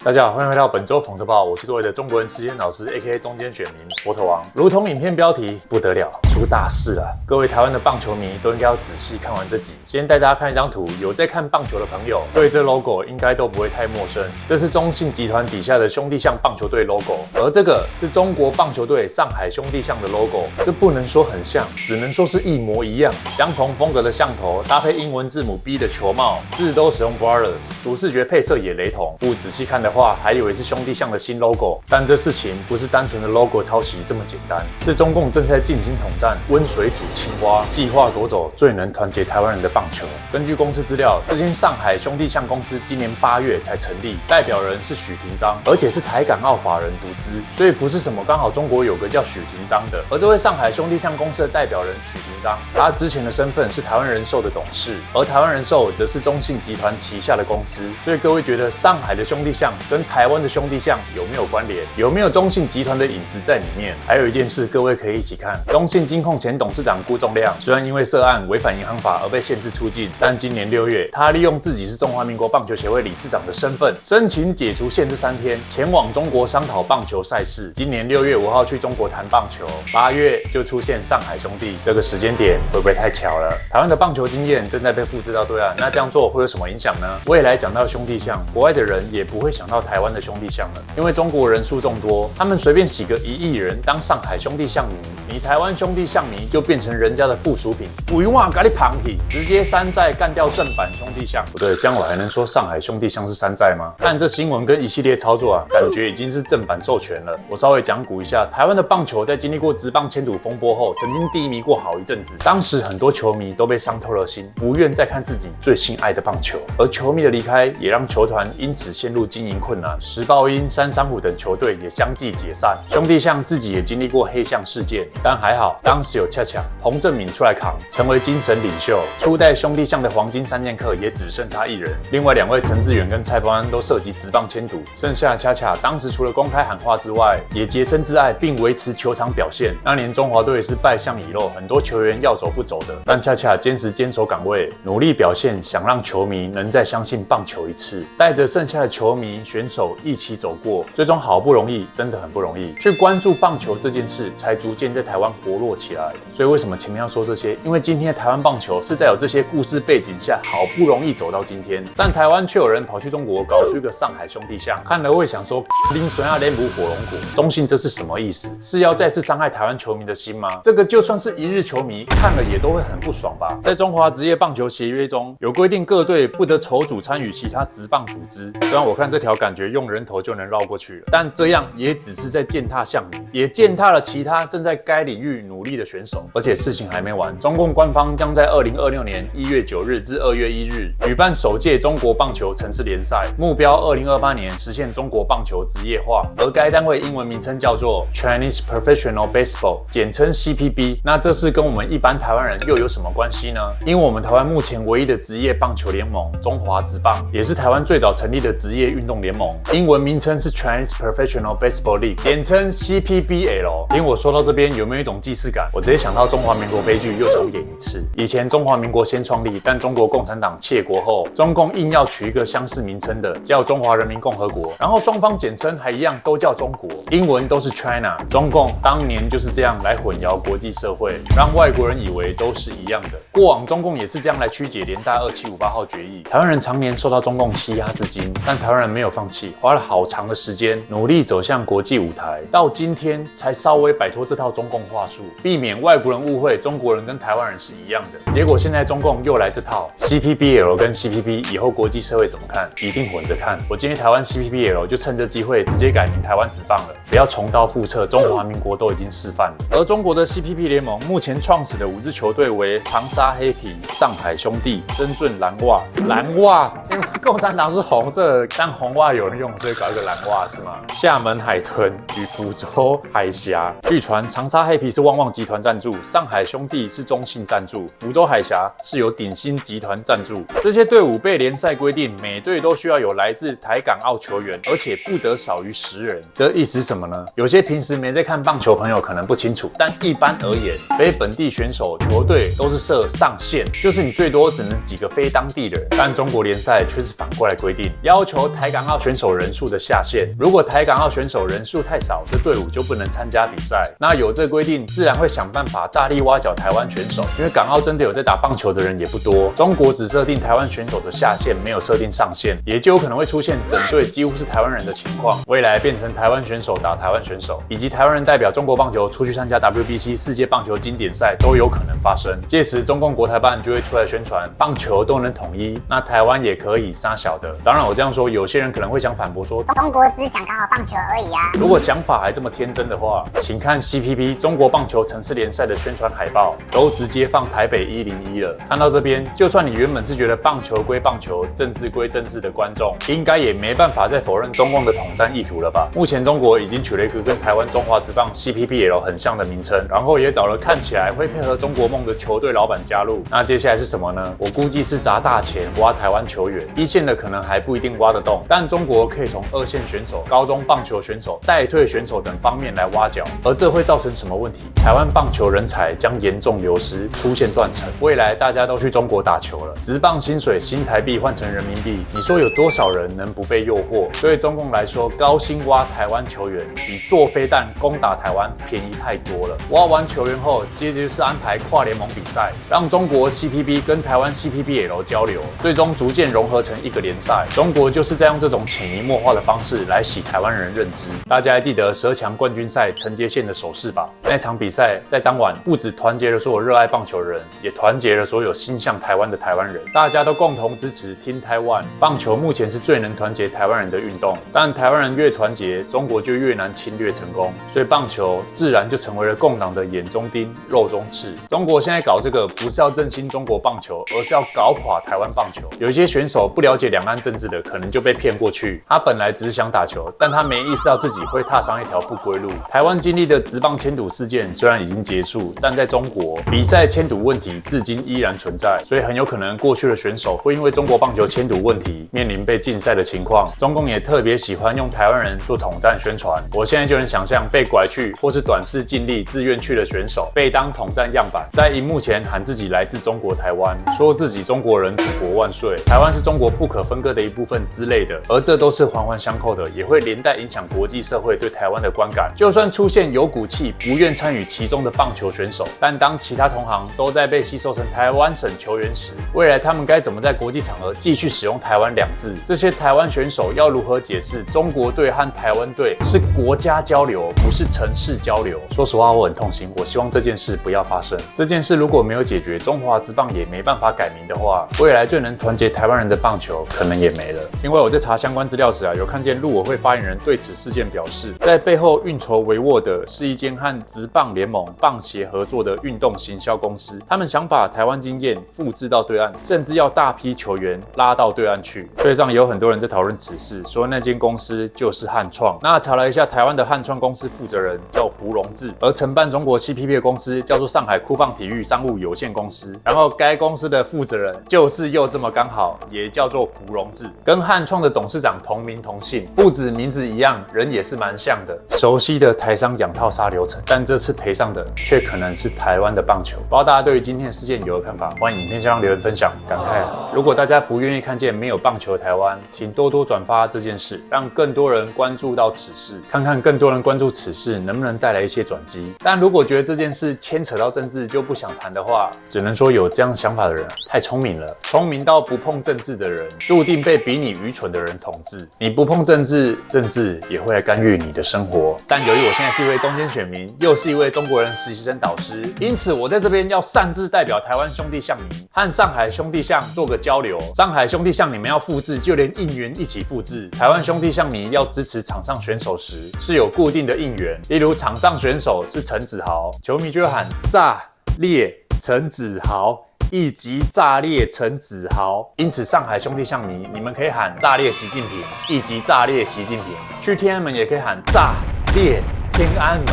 大家好，欢迎回到本周讽特报，我是各位的中国人实验老师 ，A.K.A 中间选民波特王。如同影片标题，不得了，出大事了！各位台湾的棒球迷都应该要仔细看完这集。先带大家看一张图，有在看棒球的朋友，对这 logo 应该都不会太陌生。这是中信集团底下的兄弟象棒球队 logo， 而这个是中国棒球队上海兄弟象的 logo。这不能说很像，只能说是一模一样。相同风格的象头，搭配英文字母 B 的球帽，字都使用 Brothers， 主视觉配色也雷同。不仔细看的话，还以为是兄弟象的新 logo。但这事情不是单纯的 logo 抄袭这么简单，是中共正在进行统战，温水煮青蛙，计划夺走最能团结台湾人的棒球。根据公司资料，这间上海兄弟象公司今年8月才成立，代表人是许廷章，而且是台港澳法人独资，所以不是什么刚好中国有个叫许廷章的。而这位上海兄弟象公司的代表人许廷章，他之前的身份是台湾人寿的董事，而台湾人寿则是中信集团旗下的公司。所以各位觉得上海的兄弟象跟台湾的兄弟象有没有关联？有没有中信集团的影子在里面？还有一件事，各位可以一起看。中信金控前董事长辜仲谅，虽然因为涉案违反银行法而被限制出境，但今年6月，他利用自己是中华民国棒球协会理事长的身份，申请解除限制3天，前往中国商讨棒球赛事。今年6月5号去中国谈棒球，8月就出现上海兄弟，这个时间点会不会太巧了？台湾的棒球经验正在被复制到对岸，那这样做会有什么影响呢？未来讲到兄弟象，国外的人也不会想到台湾的兄弟象了，因为中国人数众多，他们随便洗个1亿人当上海兄弟象迷，你台湾兄弟象迷就变成人家的附属品，不用哇，咖喱旁体，直接山寨干掉正版兄弟象。不对，这样我还能说上海兄弟象是山寨吗？看这新闻跟一系列操作啊，感觉已经是正版授权了。我稍微讲古一下，台湾的棒球在经历过职棒迁赌风波后，曾经低迷过好一阵子，当时很多球迷都被伤透了心，不愿再看自己最心爱的棒球，而球迷的离开也让球团因此陷入经营困难，时报鹰、三商虎等球队也相继解散。兄弟象自己也经历过黑象事件，但还好当时有恰恰、彭政闵出来扛，成为精神领袖。初代兄弟象的黄金3剑客也只剩他一人，另外2位陈致远跟蔡邦安都涉及职棒迁赌，剩下的恰恰当时除了公开喊话之外，也洁身自爱并维持球场表现。那年中华队是败相已露，很多球员要走不走的，但恰恰坚守岗位，努力表现，想让球迷能再相信棒球一次，带着剩下的球迷选手一起走过，最终好不容易，真的很不容易，去关注棒球这件事，才逐渐在台湾活络起来。所以为什么前面要说这些？因为今天的台湾棒球是在有这些故事背景下，好不容易走到今天，但台湾却有人跑去中国搞出一个上海兄弟象，看了会想说，拎水啊连补火龙果，中信这是什么意思？是要再次伤害台湾球迷的心吗？这个就算是一日球迷看了也都会很不爽吧？在中华职业棒球协约中有规定，各队不得筹组参与其他职棒组织。虽然我看这条感觉用人头就能绕过去了，但这样也只是在践踏象迷，也践踏了其他正在该领域努力的选手。而且事情还没完，中共官方将在2026年1月9日至2月1日举办首届中国棒球城市联赛，目标2028年实现中国棒球职业化。而该单位英文名称叫做 Chinese Professional Baseball， 简称 CPB。那这是跟我们一般台湾人又有什么关系呢？因为我们台湾目前唯一的职业棒球联盟中华职棒，也是台湾最早成立的职业运动联盟，英文名称是 Chinese Professional Baseball League， 简称 CPBL。听我说到这边，有没有一种既视感？我直接想到中华民国悲剧又重演一次。以前中华民国先创立，但中国共产党窃国后，中共硬要取一个相似名称的，叫中华人民共和国，然后双方简称还一样，都叫中国，英文都是 China。中共当年就是这样来混淆国际社会，让外国人以为都是一样的。过往中共也是这样来曲解联大2758号决议。台湾人常年受到中共欺压至今，但台湾人没有放弃，花了好长的时间，努力走向国际舞台，到今天才稍微摆脱这套中共话术，避免外国人误会中国人跟台湾人是一样的。结果现在中共又来这套 CPBL 跟 CPB， 以后国际社会怎么看？一定混着看。我建议台湾 CPBL 就趁这机会直接改名台湾职棒了，不要重蹈覆辙，中华民国都已经示范了。而中国的 CPB 联盟目前创始的5支球队为长沙黑皮、上海兄弟、深圳蓝袜。蓝袜，因为共产党是红色，但红袜有人用，所以搞一个蓝袜是吗？厦门海豚与福州海峡。据传长沙黑皮是旺旺集团赞助，上海兄弟是中信赞助，福州海峡是由鼎新集团赞助。这些队伍被联赛规定，每队都需要有来自台港澳球员，而且不得少于10人。这意思是什么呢？有些平时没在看棒球朋友可能不清楚，但一般而言，非本地选手球队都是设上限，就是你最多只能几个非当地人。但中国联赛却是反过来规定，要求台港澳澳选手人数的下限。如果台港澳选手人数太少，这队伍就不能参加比赛。那有这规定，自然会想办法大力挖角台湾选手，因为港澳真的有在打棒球的人也不多。中国只设定台湾选手的下限，没有设定上限，也就有可能会出现整队几乎是台湾人的情况。未来变成台湾选手打台湾选手，以及台湾人代表中国棒球出去参加 WBC 世界棒球经典赛都有可能发生。届时中共国台办就会出来宣传棒球都能统一，那台湾也可以杀小的。当然我这样说，有些人可能会想反驳说，中国只是想搞好棒球而已啊。如果想法还这么天真的话，请看 CPP 中国棒球城市联赛的宣传海报，都直接放台北101了。看到这边，就算你原本是觉得棒球归棒球，政治归政治的观众，应该也没办法再否认中共的统战意图了吧？目前中国已经取了一个跟台湾中华职棒 CPPL 很像的名称，然后也找了看起来会配合中国梦的球队老板加入。那接下来是什么呢？我估计是砸大钱挖台湾球员，一线的可能还不一定挖得动，但中国可以从二线选手、高中棒球选手、代退选手等方面来挖角。而这会造成什么问题？台湾棒球人才将严重流失，出现断层。未来大家都去中国打球了，职棒薪水新台币换成人民币，你说有多少人能不被诱惑？对中共来说，高薪挖台湾球员比做飞弹攻打台湾便宜太多了。挖完球员后，接着就是安排跨联盟比赛，让中国 CPB 跟台湾 CPBL 交流，最终逐渐融合成一个联赛。中国就是在用这种潜移默化的方式来洗台湾人认知。大家还记得12强冠军赛陈杰宪的手势吧？那场比赛在当晚不只团结了所有热爱棒球的人，也团结了所有心向台湾的台湾人，大家都共同支持 Team Taiwan。棒球目前是最能团结台湾人的运动，但台湾人越团结，中国就越难侵略成功，所以棒球自然就成为了共党的眼中钉、肉中刺。中国现在搞这个不是要振兴中国棒球，而是要搞垮台湾棒球。有一些选手不了解两岸政治的，可能就被骗过去。他本来只是想打球，但他没意识到自己会踏上一条不归路。台湾经历的职棒签赌事件虽然已经结束，但在中国比赛签赌问题至今依然存在，所以很有可能过去的选手会因为中国棒球签赌问题面临被禁赛的情况。中共也特别喜欢用台湾人做统战宣传。我现在就能想象被拐去或是短视尽力自愿去的选手被当统战样板，在荧幕前喊自己来自中国台湾，说自己中国人祖国万岁，台湾是中国不可分割的一部分之类的。而这都是环环相扣的，也会连带影响国际社会对台湾的观感。就算出现有骨气不愿参与其中的棒球选手，但当其他同行都在被吸收成台湾省球员时，未来他们该怎么在国际场合继续使用台湾两字？这些台湾选手要如何解释中国队和台湾队是国家交流，不是城市交流？说实话，我很痛心，我希望这件事不要发生。这件事如果没有解决，中华职棒也没办法改名的话，未来最能团结台湾人的棒球可能也没了。另外，我在查相关资料时有看见陆委会发言人对此事件表示，在背后运筹帷幄的是一间和职棒联盟、棒协合作的运动行销公司，他们想把台湾经验复制到对岸，甚至要大批球员拉到对岸去。所以上也有很多人在讨论此事，说那间公司就是汉创。那查了一下，台湾的汉创公司负责人叫胡荣志，而承办中国 CPP 的公司叫做上海酷棒体育商务有限公司，然后该公司的负责人就是又这么刚好，也叫做胡荣志，跟汉创的董事长同名同姓，不止名字一样，人也是蛮像的。熟悉的台商养套杀流程，但这次赔上的却可能是台湾的棒球。不知道大家对于今天的事件有何看法？欢迎影片下方留言分享。感慨如果大家不愿意看见没有棒球的台湾，请多多转发这件事，让更多人关注到此事，看看更多人关注此事能不能带来一些转机。但如果觉得这件事牵扯到政治就不想谈的话，只能说有这样想法的人太聪明了，聪明到不碰政治的人，注定被比你愚蠢的人统治。你不碰政治，政治也会来干预你的生活。但由于我现在是一位中间选民，又是一位中国人实习生导师，因此我在这边要擅自代表台湾兄弟象迷和上海兄弟象做个交流。上海兄弟象你们要复制，就连应援一起复制。台湾兄弟象迷要支持场上选手时，是有固定的应援，例如场上选手是陈子豪，球迷就会喊炸裂陈子豪，一击炸裂陈子豪。因此上海兄弟象迷，你们可以喊炸裂习近平，一击炸裂习近平。去天安门也可以喊炸裂天安门，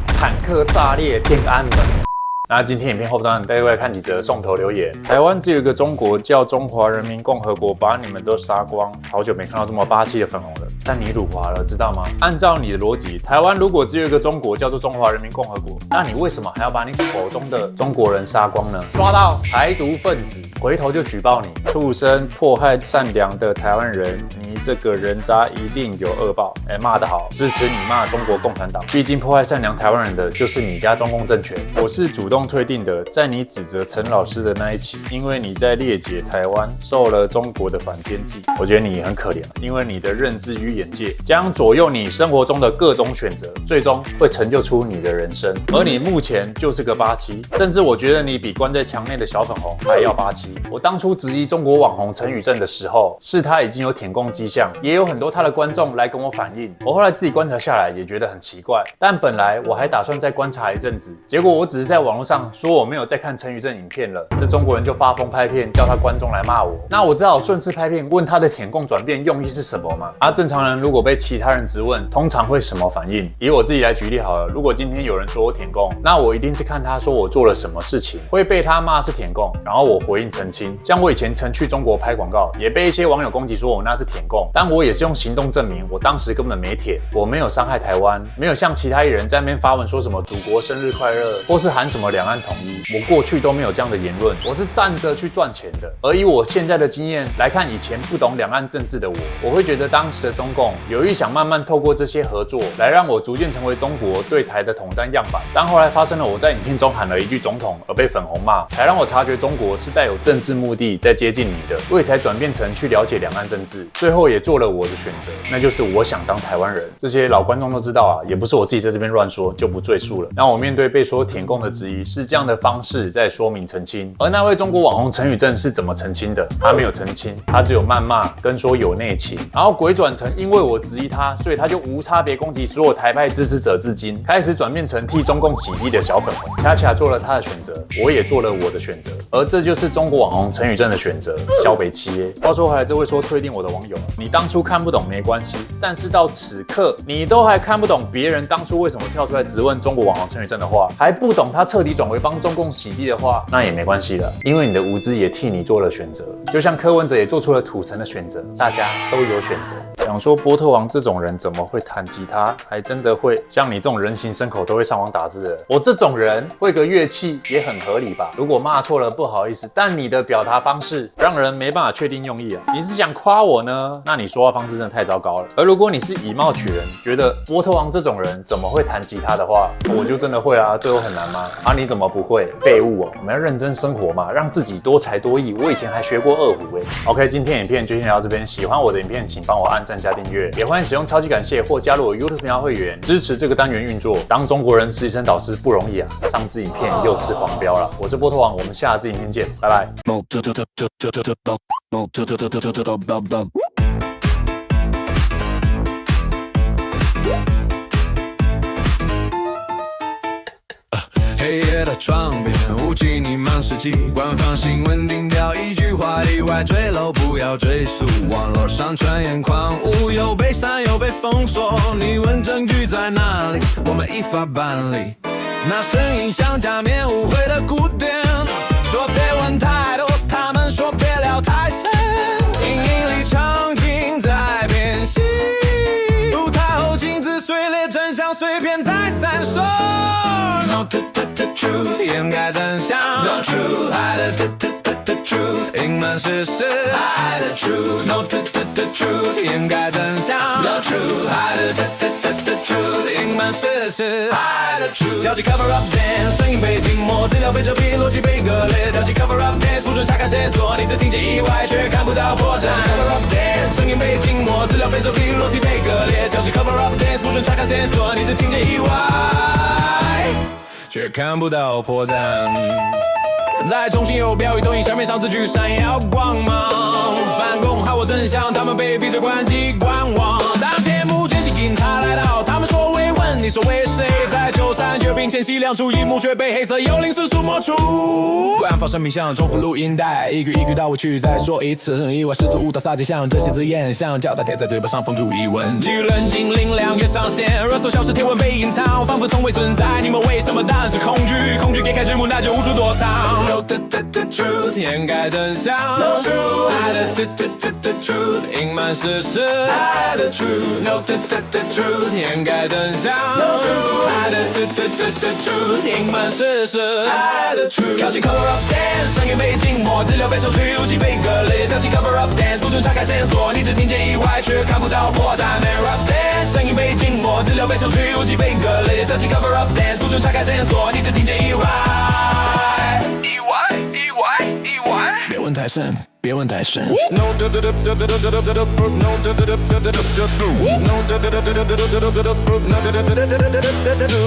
坦克炸裂天安门。那今天影片后段带各位看几则送头留言。台湾只有一个中国，叫中华人民共和国，把你们都杀光。好久没看到这么霸气的粉红了，但你辱华了，知道吗？按照你的逻辑，台湾如果只有一个中国，叫做中华人民共和国，那你为什么还要把你口中的中国人杀光呢？抓到台独分子，回头就举报你，畜生，迫害善良的台湾人，你这个人渣一定有恶报。骂得好，支持你骂中国共产党，毕竟破坏善良台湾人的就是你家中共政权。我是主动退订的，在你指责陈老师的那一期，因为你在列解台湾受了中国的反天际，我觉得你很可怜，因为你的认知与眼界将左右你生活中的各种选择，最终会成就出你的人生。而你目前就是个87，甚至我觉得你比关在墙内的小粉红还要87。我当初质疑中国网红陈宇正的时候，是他已经有舔共迹象，也有很多他的观众来跟我反映。我后来自己观察下来，也觉得很奇怪。但本来我还打算再观察一阵子，结果我只是在网络上说我没有再看陈宇正影片了，这中国人就发疯拍片，叫他观众来骂我。那我只好顺势拍片，问他的舔共转变用意是什么嘛？正常人如果被其他人质问，通常会什么反应？以我自己来举例好了，如果今天有人说我舔共，那我一定是看他说我做了什么事情，会被他骂是舔共，然后我回应澄清。像我以前曾去中国拍广告，也被一些网友攻击说我那是舔共，但我也是用行动证明，我当时根本没舔，我没有伤害台湾，没有像其他艺人在那边发文说什么祖国生日快乐，或是喊什么两岸统一，我过去都没有这样的言论，我是站着去赚钱的。而以我现在的经验来看，以前不懂两岸政治的我会觉得当时的中共有意想慢慢透过这些合作来让我逐渐成为中国对台的统战样板。但后来发生了我在影片中喊了一句总统而被粉红骂，才让我察觉中国是带有政治目的在接近你的，我也才转变成去了解两岸政治，最后也做了我的选择，那就是我想当台湾人。这些老观众都知道啊，也不是我自己在这边乱说，就不赘述了。那我面对被说舔共的质疑，是这样的方式在说明澄清。而那位中国网红陈宇正是怎么澄清的？他没有澄清，他只有谩骂跟说有内情，然后鬼转成因为我质疑他，所以他就无差别攻击所有台派支持者，至今开始转变成替中共洗地的小粉红。恰恰做了他的选择，我也做了我的选择，而这就是中国网红陈宇正的选择。萧北七耶。话说回来，这位说退订我的网友，你当初看不懂没关系，但是到此刻你都还看不懂别人当初为什么跳出来质问中国网红陈宇正的话，还不懂他彻底转为帮中共洗地的话，那也没关系了，因为你的无知也替你做了选择，就像柯文哲也做出了土城的选择，大家都有选择。想说波特王这种人怎么会弹吉他，还真的会像你这种人形牲口都会上网打字的，我这种人会个乐器也很合理吧？如果骂错了不好意思，但你的表达方式让人没办法确定用意啊。你是想夸我呢？那你说话方式真的太糟糕了。而如果你是以貌取人，觉得波特王这种人怎么会弹吉他的话，我就真的会啊，这有很难吗？你怎么不会？废物哦！我们要认真生活嘛，让自己多才多艺。我以前还学过二胡OK， 今天影片就先聊到这边。喜欢我的影片，请帮我按赞加订阅，也欢迎使用超级感谢或加入我 YouTube 频道会员，支持这个单元运作。当中国人实习生导师不容易啊！上支影片又吃黄标了。我是波特王，我们下支影片见，拜拜。黑夜的窗边，雾气弥漫世纪，官方新闻定调一句话：例外坠楼不要追溯。网络上传言狂舞，又被删又被封锁。你问证据在哪里？我们依法办理。那声音像假面误会的古典，说别问太多，他们说别聊太深。阴影里场景在变形，舞台后镜子碎裂，真相碎片在闪烁。No truth， 掩盖真相 ，No truth， truth， 隐瞒事实 ，truth，No truth， 掩盖真相 ，No truth，truth， 隐瞒事实 ，truth， 挑起 cover up dance， 声音被静默，资料被遮蔽，逻辑被割裂，挑起 cover up dance， 不准查看线索，你只听见意外，却看不到破绽。cover up dance， 声音被静默，资料被遮蔽，逻辑被割裂，挑起 cover up dance， 不准查看线索，你只听见意外。却看不到破绽。在中心有标语投影，下面上字句闪耀光芒。反共害我真相，他们被逼着关机观望。当天幕间，警察来到，他们说慰问，你说为谁？在93阅兵前夕亮出一幕，却被黑色幽灵速速抹除。官方声明像重复录音带，一句一句倒回去再说一次。意外失足误导撒界像这些字眼，像胶带贴在嘴巴上封住疑问。基于冷静凌亮越上线，热搜消失贴文被隐藏，仿佛从未存在。你们为什么答案是恐惧？恐惧揭开之幕，那就无处躲藏。No truth， 掩盖真相 ，No truth， 隐瞒事实 ，No truth， 掩盖真相 ，No truth，隐瞒事实，靠近 cover up dance， 声音被静默，资料被抽取，无尽被割裂。跳起 cover up dance， 不准拆开线索，你只听见意外，却看不到破绽。Mirror up dance， 声音被静默，资料被抽取，无尽被割裂。跳起 cover up dance， 不准拆开线索，你只听见意外。别问太深，别问太深。